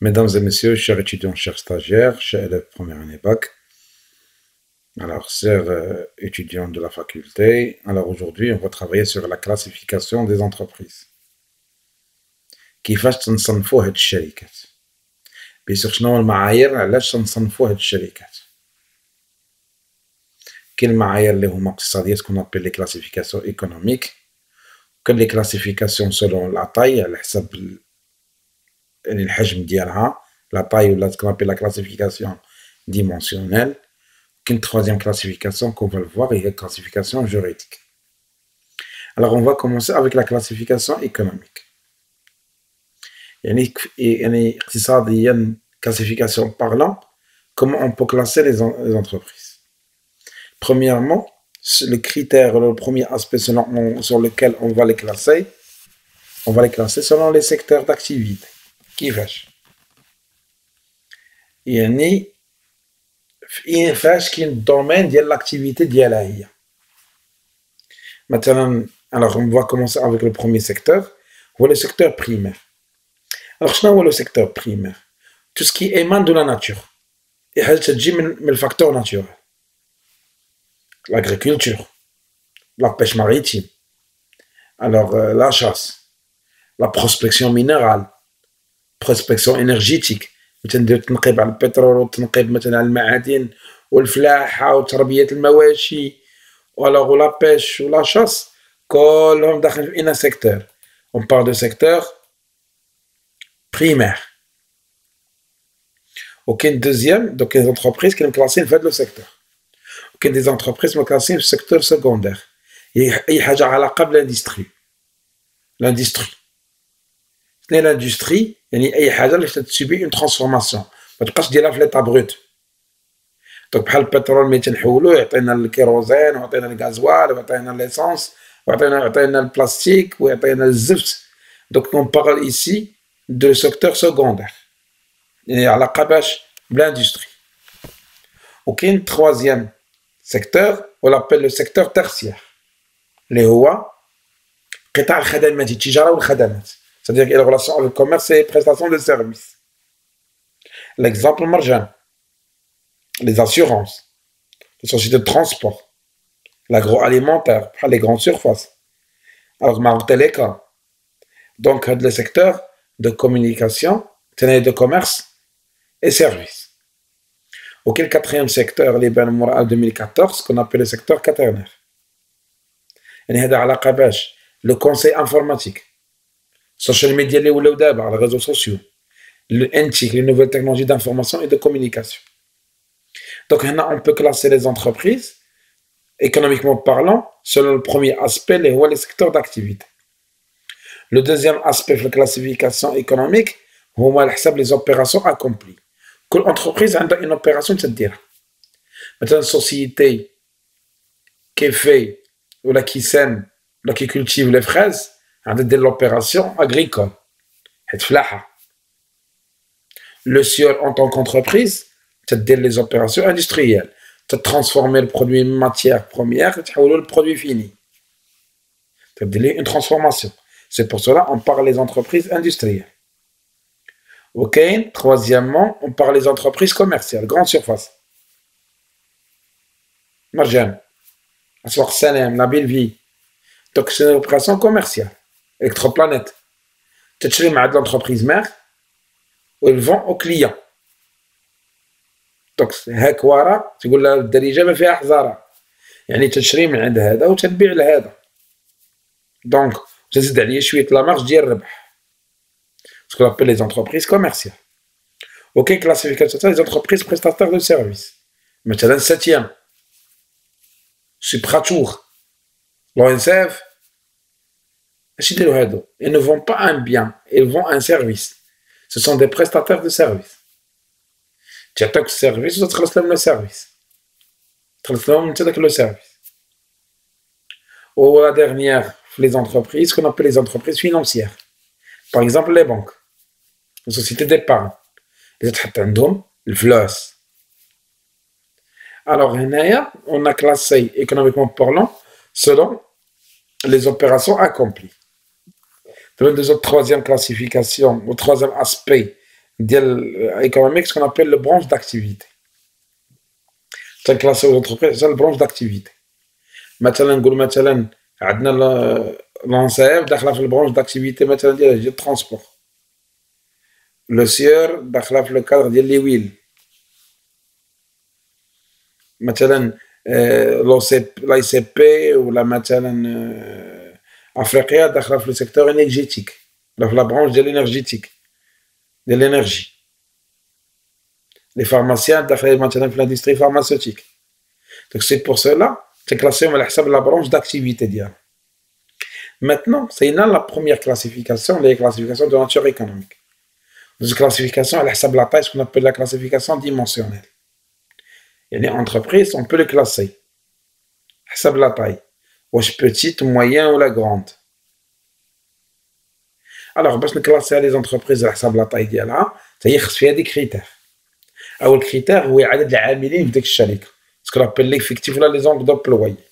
Mesdames et messieurs, chers étudiants, chers stagiaires, chers élèves première année bac, alors chers étudiants de la faculté, alors aujourd'hui on va travailler sur la classification des entreprises. كيفاش تنصنفوا هاد الشركات؟ بيسيغ شنو هو المعايير علاش تنصنفوا هاد الشركات؟ كاين المعايير اللي هما اقتصادية سكون ابيل لي كلاسيفيكاسيون ايكونوميك، كاين لي كلاسيفيكاسيون سولون لا طاي على حسب يعني الحجم ديالها، لا طاي ولا سكون ابيل لا كلاسيفيكاسيون ديمونسيونيل. Une troisième classification qu'on va le voir est la classification juridique. Alors, on va commencer avec la classification économique. Il y a une classification parlant, comment on peut classer les entreprises. Premièrement, le critère, le premier aspect sur lequel on va les classer selon les secteurs d'activité. Qui vache? Il y a فاش كاين الدومين ديال لاكتيفيتي ديالها هي. مثلا alors on va commencer avec le premier secteur, هو le secteur primaire. alors شنو هو le secteur primaire? tout ce qui émane de la nature, اي حاجه تجي من الفاكتور ناتورال. l'agriculture, la pêche maritime, alors la chasse, la prospection minérale, prospection énergétique, تندير تنقيب على البترول وتنقيب مثلا على المعادن والفلاحة وتربية المواشي ولا لا بيش ولا شاس، كلهم داخلين في ان سيكتور. on parle de secteur primaire. وكاين دوزيام دوك كاين entreprises qui مكلاسين في هذا لو سيكتور، وكاين دي entreprises مكلاسين في سيكتور سكوندير، اي حاجة علاقة بالاندستري. لاندستري شنو هي لاندستري؟ يعني اي حاجه اللي تسوبي اون ترانسفورماسيون، ما تبقاش ديرها في ليطا بروت. دونك بحال البترول ملي تنحولوه يعطينا الكيروزين ويعطينا الغازوال ويعطينا ليسونس ويعطينا البلاستيك ويعطينا الزفت. دونك اون بارل ايسي دو سيكتور سكوندير، يعني علاقه باش بالاندستري. وكاين تروازيام سيكتور ولا ابل لو سيكتور تيرسيير اللي هو قطاع الخدمات، التجاره والخدمات. C'est-à-dire qu'il y a une relation avec le commerce et les prestations de services. L'exemple margin, les assurances, les sociétés de transport, l'agroalimentaire, les grandes surfaces. Alors, Télécom. Donc, le secteur de communication, de commerce et services. Auquel quatrième secteur, les Ben en 2014, qu'on appelle le secteur quaternaire. Le conseil informatique. social media اللي ولاو دابا على الريزو سوسيو، l'antique, les nouvelles technologies d'information et de communication. Donc هنا on peut classer les entreprises économiquement parlant selon le premier aspect اللي هو les secteurs d'activité. Le deuxième aspect de la classification économique هو على حساب les opérations accomplies. كل entreprise عندها une opération تديرها. مثلا société qui fait ولا qui sème ولا qui cultive les fraises عندها دير l'opération agricole حيت فلاحة. Le sieur en tant qu'entreprise تدير les opérations industrielles, transformer le produit matière première تحولو le produit fini, تدير une transformation. C'est pour cela on parle des entreprises industrielles. Ok, troisièmement on parle des entreprises commerciales, grande surface, Marjan, Aswaq Salem, la belle vie. Donc c'est une opération commerciale. Electroplanète, تشري مع l'entreprise mère و il vend au client. دونك هاك ورا تقول لها الدريجه ما فيها حزاره، يعني تشري من عند هذا وتبيع لهذا، دونك تزيد عليه شويه لا مارج ديال الربح. ce qu'on appelle les entreprises commerciales. Ok, classification des entreprises prestataires de services. مثلا septième Supratour, l'ONCF. Ils ne vendent pas un bien, ils vendent un service. Ce sont des prestataires de services. Tu attaques le service, tu transformes le service. Le service. Ou la dernière, les entreprises, qu'on appelle les entreprises financières. Par exemple, les banques, les sociétés d'épargne. Les autres, le FLOS. Alors, on a classé économiquement parlant selon les opérations accomplies. La troisième classification, le troisième aspect économique, ce qu'on appelle le branche d'activité. C'est classé aux entreprises, c'est le branche d'activité. مثلا نقول مثلا عندنا لونسيف داخله في البرونش داكتيفيتي مثلا ديال الترونسبور لو سيور داخله في لو كادر ديال لي ويل مثلا لاي سي بي ولا مثلا افريقيا داخله في لو سيكتور انرجيتيك ولا في لا برونش ديال الانرجيتيك ديال الانرجي لي فارماسيان داخلين مثلا في لاندستري فارماسيوتيك دونك سي بور سولا c'est classé على حسب la branche d'activité ديالها. Maintenant, c'est la première classification, les classifications de nature économique. Une classification على حسب la taille, ce qu'on appelle la classification dimensionnelle. يعني entreprise, on peut les classer حسب la taille. واش petite, moyenne ou la grande. Alors, باش نكلاسي les entreprises على حسب la taille ديالها, هي خص فيها دي كريتير. أول كريتير هو عدد العاملين في ديك الشركة. Ce qu'on appelle l'effectif ou les nombres d'employés.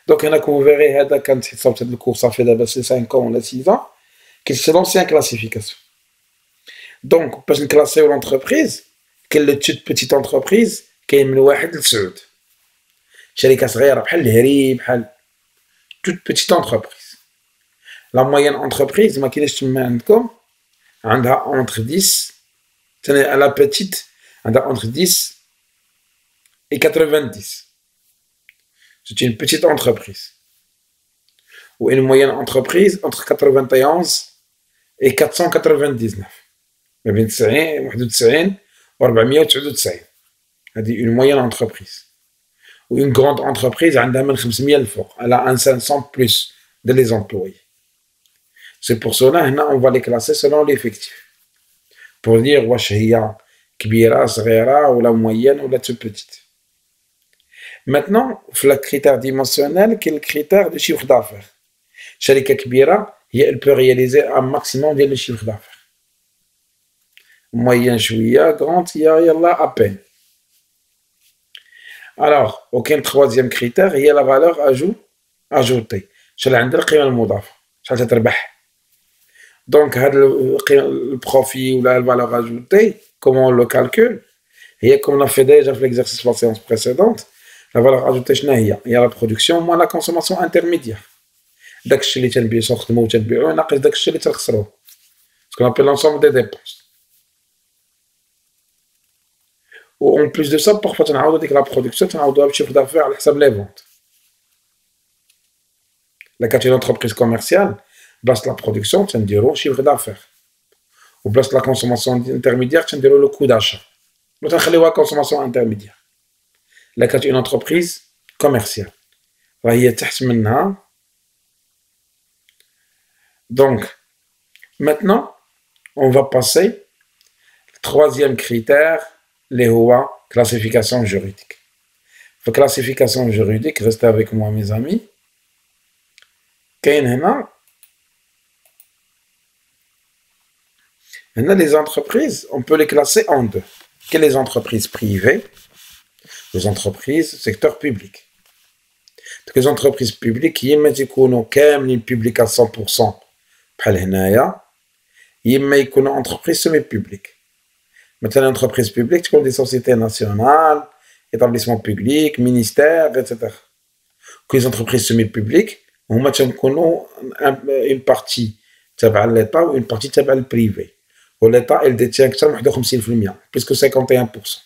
Donc, vous verrez, quand le cours, ça fait d'abord 5 ans ou 6 ans, que c'est l'ancienne classification. Donc, pour classer l'entreprise, quelle est toute petite entreprise qui est de 1 ل 9. شركة صغيرة بحال الهري بحال toute petite entreprise. La moyenne entreprise, ما كاينش تما عندكم, عندها entre 10, la petite, عندها entre 10 et 90. C'est une petite entreprise. Ou une moyenne entreprise entre 91 et 499. ما بين 90 91 و 499. هذه une moyenne entreprise. Ou une grande entreprise عندها من 500 الفوق. Elle a un 500 plus de les employés. C'est pour cela هنا on va les classer selon l'effectif. Pour dire واش هي كبيرة صغيرة ولا moyenne ولا toute petite. Maintenant, le critère dimensionnel, qui est le critère de chiffre d'affaires. Sharika Kibira, elle peut réaliser un maximum de chiffre d'affaires. Moyen chouïa, grand, il y a à peine. Alors, aucun troisième critère, il y a la valeur ajoutée. شحال عندها القيمة المضافة شحال تتربح. Donc, le profit ou la valeur ajoutée, comment on le calcule, et comme on a fait déjà l'exercice de la séance précédente, la valeur ajoutée, il y a la production moins la consommation intermédiaire. داك الشيء اللي تنبيعو نخدمو وتنبيعو ناقص داك الشيء اللي تنخسروه. Ce qu'on appelle l'ensemble des dépenses. Ou en plus de ça, parfois تنعاودو ديك la production تنعاودوها بchiffre d'affaires على حساب les ventes. Là, quand tu es une entreprise commerciale, place la production, tu as un chiffre d'affaires. Ou place la consommation intermédiaire, tu as le coût d'achat. Donc, tu as la consommation intermédiaire. Là, quand tu es une entreprise commerciale, donc, maintenant, on va passer au troisième critère, les classification juridique. La classification juridique, restez avec moi, mes amis. Maintenant, les entreprises, on peut les classer en deux. Quelles les entreprises privées, les entreprises secteur public. Donc, les entreprises publiques, il y a une publique à 100%, il y a une entreprise semi-publique. Maintenant, l'entreprise publique, tu as des sociétés nationales, établissements publics, ministères, etc. Que les entreprises semi-publiques, هما تنكونوا une partie تبع l'État ou une partie تبع le privé. و l'État elle détient أكثر من 51% puisque 51%.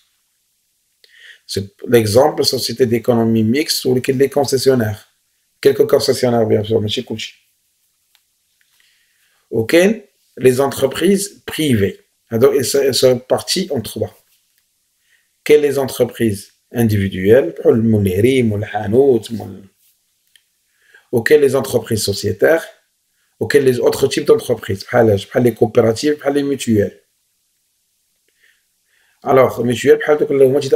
C'est l'exemple société d'économie mixte ou les concessionnaires. Quelques concessionnaires bien sûr, ماشي كلشي. OK, les entreprises privées. Alors elles sont parties en trois. Quelles les entreprises individuelles, الموليريم والحانوت auxquelles les entreprises sociétaires, auxquelles les autres types d'entreprises, les coopératives, les mutuelles. Alors, les mutuelles,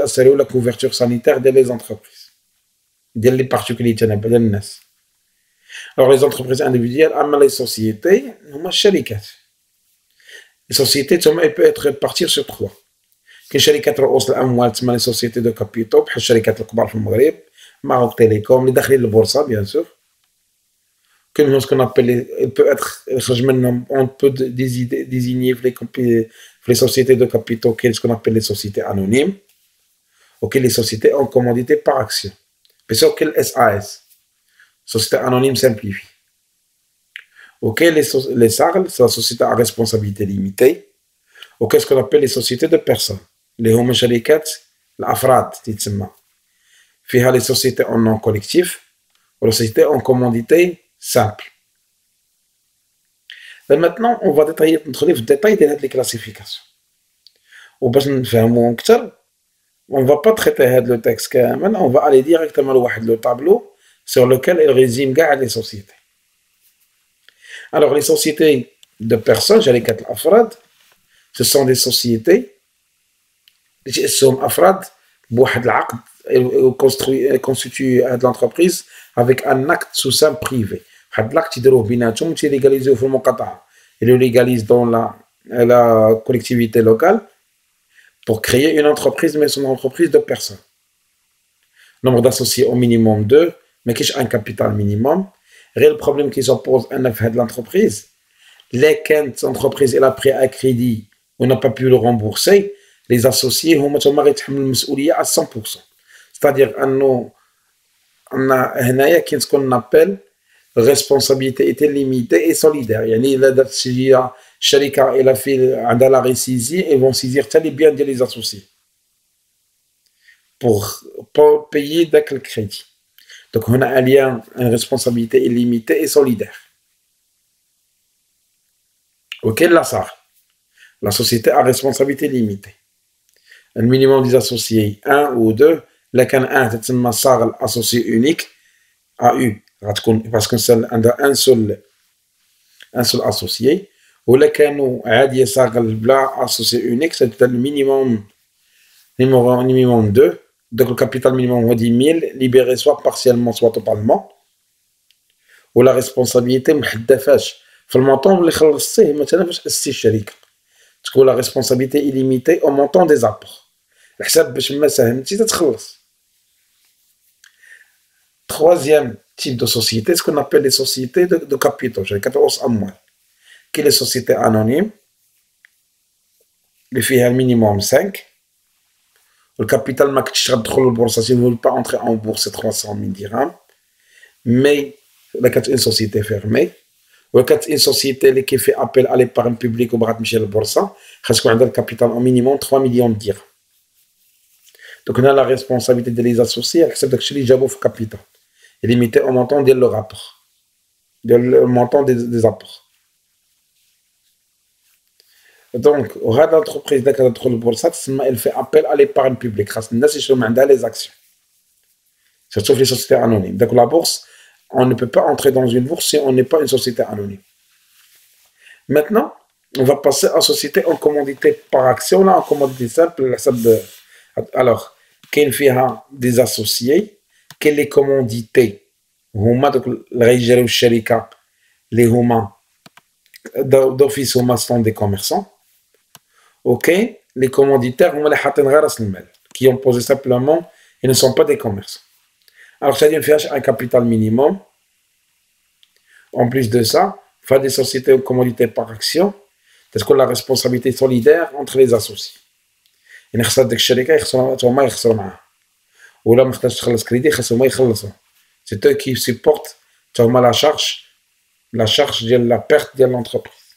c'est la couverture sanitaire des entreprises, des particuliers. Alors, les entreprises individuelles, les sociétés, les sociétés, elles peuvent être réparties sur trois. Les sociétés de capitaux, les sociétés de Maroc Télécom, les sociétés de la bourse, bien sûr. que ce qu'on appelle, il peut être, on peut désigner les sociétés de capitaux, ce qu'on appelle les sociétés anonymes, ou les sociétés en commandité par action. Mais c'est quel SAS, société anonyme simplifiée. Ok, les SARL, c'est la société à responsabilité limitée. Ok, ce qu'on appelle les sociétés de personnes. Les hum sharikat, l'afrad, فيها les sociétés en nom collectif ou les sociétés en commandité simple. Et maintenant, on va détailler, entrer dans le détail de les classifications. Ou باش نفهموا أكثر, on va pas traiter le texte كامل, on va aller directement لواحد le tableau sur lequel il résume كاع les sociétés. Alors, les sociétés de personnes, شركات الأفراد, ce sont des sociétés qui sont أفراد بواحد العقد constitue de l'entreprise avec un acte sous seing privé. واحد l'acte يديروه بيناتهم تيليغاليزيوه في المقاطعة. Ils le légalisent dans la collectivité locale pour créer une entreprise, mais c'est une entreprise de personnes. Nombre d'associés au minimum 2, mais qui a un capital minimum. Le problème qui s'oppose à l'entreprise, les entreprises elle a pris un crédit, on n'a pas pu le rembourser, les associés ont à 100%. C'est-à-dire on a ce qu'on appelle responsabilité limitée et solidaire. يعني إذا شي شركة إلى في عندها la résilier, ils vont saisir tous les biens des associés pour payer le crédit. Donc on a un lien, une responsabilité illimitée et solidaire. Ok, la SAR, la société à responsabilité limitée. Un minimum des associés 1 ou 2, لكن 1 تتسمى SAR associé unique AU parce que c'est un seul associé. ولا كانوا عادي SAR بلا associé unique, c'est le minimum 2. Donc le capital minimum هو 10 000 libéré soit partiellement soit totalement. ولا responsabilité محددة فاش في المونطون اللي خلصتيه مثلا باش اسستي الشركة تكون la responsabilité illimitée au montant des apports. الحساب باش ما ساهمتي تتخلص. Troisième type de société, ce qu'on appelle les sociétés de capitaux, شركات رؤوس أموال. qui est les sociétés anonymes, اللي فيها minimum 5. Le capital ما كنتش غتدخل للبورصة, si vous ne voulez pas entrer en bourse, c'est 300 000 dirhams. Mais là, quand une société fermée, ou quand une société qui fait appel à l'épargne publique ou بغات تمشي للبورصة, خاص عندها le capital au minimum 3 millions de dirhams. Donc on a la responsabilité de les associer avec داكشي اللي جابوا في capital. Et limité au montant de le rapport, le montant des apports. Donc, l'entreprise elle fait appel à l'épargne publique. Les actions. Surtout les sociétés anonymes. Donc, la bourse, on ne peut pas entrer dans une bourse si on n'est pas une société anonyme. Maintenant, on va passer à société en commandité par action. Là, en commandité simple, alors, qu'il y a des associés, quelles les commandités, les d'office sont des commerçants. Ok, les commanditaires qui ont posé simplement, ils ne sont pas des commerçants. Alors ça vient faire un capital minimum. En plus de ça, faire des sociétés de commandité par action, parce que la responsabilité solidaire entre les associés. C'est eux qui supportent la charge de la perte de l'entreprise.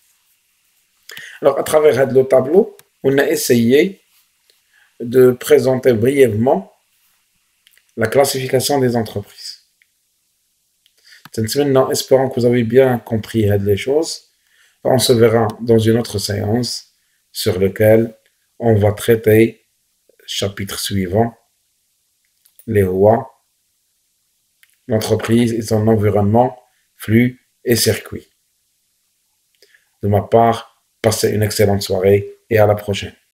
Alors, à travers le tableau, on a essayé de présenter brièvement la classification des entreprises. Maintenant, espérons que vous avez bien compris les choses. On se verra dans une autre séance sur laquelle on va traiter le chapitre suivant, les lois, l'entreprise et son environnement, flux et circuits. De ma part, passez une excellente soirée et à la prochaine.